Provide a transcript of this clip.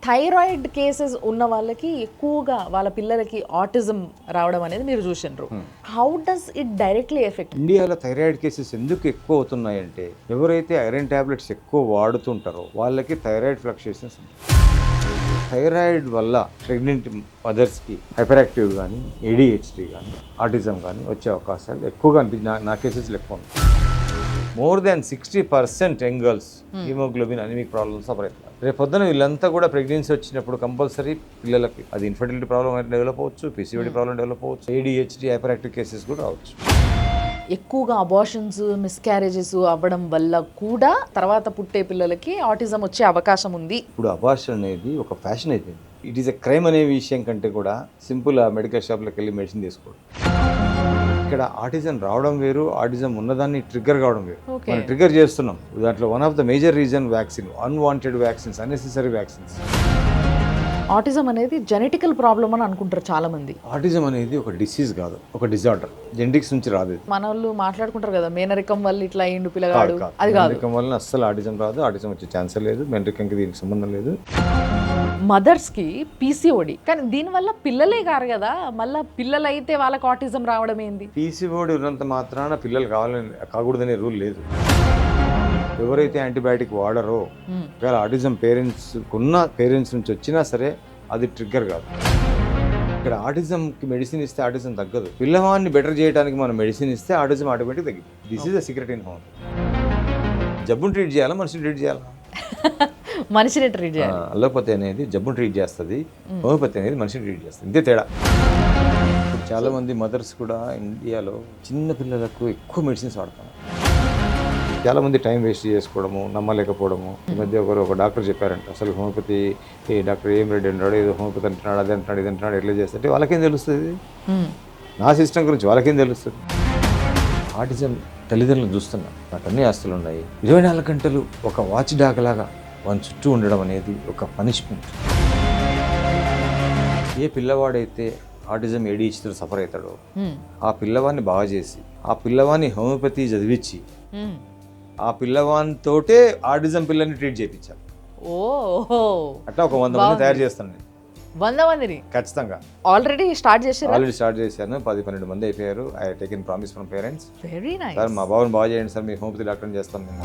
Thyroid cases ఉన్న వాళ్ళకి ఎక్కువగా వాళ్ళ పిల్లలకి ఆటిజం రావడం అనేది మీరు చూసినారు. How does it directly effect? ఇండియాలో థైరాయిడ్ కేసెస్ ఎందుకు ఎక్కువ అవుతున్నాయంటే ఎవరైతే ఐరన్ టాబ్లెట్స్ ఎక్కువ వాడుతుంటారో వాళ్ళకి థైరాయిడ్ ఫ్లక్చుయేషన్స్ ఉంటాయి. థైరాయిడ్ వల్ల ప్రెగ్నెంట్ మదర్స్కి హైపర్ యాక్టివ్ కానీ ADHD కానీ ఆటిజం కానీ వచ్చే అవకాశాలు ఎక్కువగా అనిపించింది. నా కేసెస్లో ఎక్కువ ఉంది. More than 60% young girls haemoglobin anaemic problems suffer అవుతున్నారు. రేపు పొద్దున వీళ్ళంతా కూడా ప్రెగ్నెన్సీ వచ్చినప్పుడు కంపల్సరీ పిల్లలకి అది ఇన్ఫర్టిలిటీ ప్రాబ్లం డెవలప్ అవ్వచ్చు, PCOD ప్రాబ్లం డెవలప్ అవ్వచ్చు, ADHD హైపర్ యాక్టివ్ కేసెస్ కూడా రావచ్చు. ఎక్కువగా అబార్షన్స్, మిస్క్యారేజెస్ అవ్వడం వల్ల కూడా తర్వాత పుట్టే పిల్లలకి ఆటిజం వచ్చే అవకాశం ఉంది. ఇప్పుడు అబార్షన్ అనేది ఒక ఫ్యాషన్ అయిపోయింది. ఇట్ ఈస్ ఎ క్రైమ్ అనే విషయం కంటే కూడా సింపుల్ మెడికల్ షాప్లోకి వెళ్ళి మెడిసిన్ తీసుకోవడం. ఇక్కడ ఆటిజం రావడం వేరు, ఆటిజం ఉన్నదాన్ని ట్రిగ్గర్ కావడం వేరు. మనం ట్రిగ్గర్ చేస్తున్నాం. దాంట్లో one of the major reason vaccine, unwanted vaccines, unnecessary vaccines. Autism అనేది జెనెటికల్ ప్రాబ్లమ్ అని అనుకుంటారు చాలా మంది. ఆటిజం అనేది ఒక డిసీజ్ కాదు, ఒక డిజార్డర్. జెనెటిక్స్ నుంచి రాదు. మన వాళ్ళు మాట్లాడుకుంటారు కదా, మేనరికం వల్ల ఇట్లా అయ్యిండు పిల్లగాడు, అది కాదు. మేనరికం వల్ల అస్సలు ఆటిజం రాదు. ఆటిజం వచ్చే ఛాన్సే లేదు. మేనరికంకి దీనికి సంబంధం లేదు. మదర్స్కి PCOD, కానీ దీనివల్ల పిల్లలే కారు కదా, మళ్ళీ పిల్లలు అయితే వాళ్ళకి ఆటిజం రావడం ఏంది? PCOD ఉన్నంత మాత్రాన పిల్లలు కాకూడదనే రూల్ లేదు. ఎవరైతే యాంటీబయాటిక్ వాడరో ఒకవేళ ఆటిజం పేరెంట్స్ నుంచి వచ్చినా సరే అది ట్రిగ్గర్ కాదు. ఇక్కడ ఆటిజంకి మెడిసిన్ ఇస్తే ఆటిజం తగ్గదు. పిల్లవాడిని బెటర్ చేయడానికి మనం మెడిసిన్ ఇస్తే ఆటిజం ఆటోమేటిక్ తగ్గింది. This is the secret in home. జబ్బుని ట్రీట్ చేయాలా, మనిషిని ట్రీట్ చేయాలా? మనిషిని ట్రీట్ చేయాలి. అలోపతి అనేది జబ్బుని ట్రీట్ చేస్తుంది, హోమియోపతి అనేది మనిషిని ట్రీట్ చేస్తుంది. ఇంతే తేడా. చాలా మంది మదర్స్ కూడా ఇండియాలో చిన్న పిల్లలకు ఎక్కువ మెడిసిన్స్ వాడతారు. చాలా మంది టైం వేస్ట్ చేసుకోవడము, నమ్మలేకపోవడము. ఈ మధ్య ఒక డాక్టర్ చెప్పారంట, అసలు హోమియోపతి డాక్టర్ ఏం రెడ్డి అంటాడు, ఏదో హోమియోపతి అంటున్నాడు, అది అంటున్నాడు, ఇది అంటున్నాడు, ఎట్లా చేస్తే వాళ్ళకేం తెలుస్తుంది? నా సిస్టమ్ గురించి వాళ్ళకేం తెలుస్తుంది? ఆటిజం తల్లిదండ్రులను చూస్తున్నా, నాకు అన్ని ఆస్తులు ఉన్నాయి, 24 గంటలు ఒక వాచ్ డాగ్ లాగా వాళ్ళ చుట్టూ ఉండడం అనేది ఒక పనిష్మెంట్. ఏ పిల్లవాడైతే ఆటిజం ADHD సఫర్ అవుతాడో ఆ పిల్లవాడిని బాగా చేసి, ఆ పిల్లవాడిని హోమియోపతి చదివించి, ఆ పిల్లవానితోటే ఆటిజం పిల్లల్ని ట్రీట్ చేయించాలి. ఓహో, అట్లా ఒక 100 మంది తయారు చేస్తాను నేను. 100 మందిని ఖచ్చితంగా ఆల్రెడీ స్టార్ట్ చేశాను. 10-12 మంది అయిపోయారు. I taken promise from parents. Very nice. Sir మా బాబుని బాగా చేయండి సార్, మీ హోమియోపతి డాక్టర్ని చేస్తాం మేము.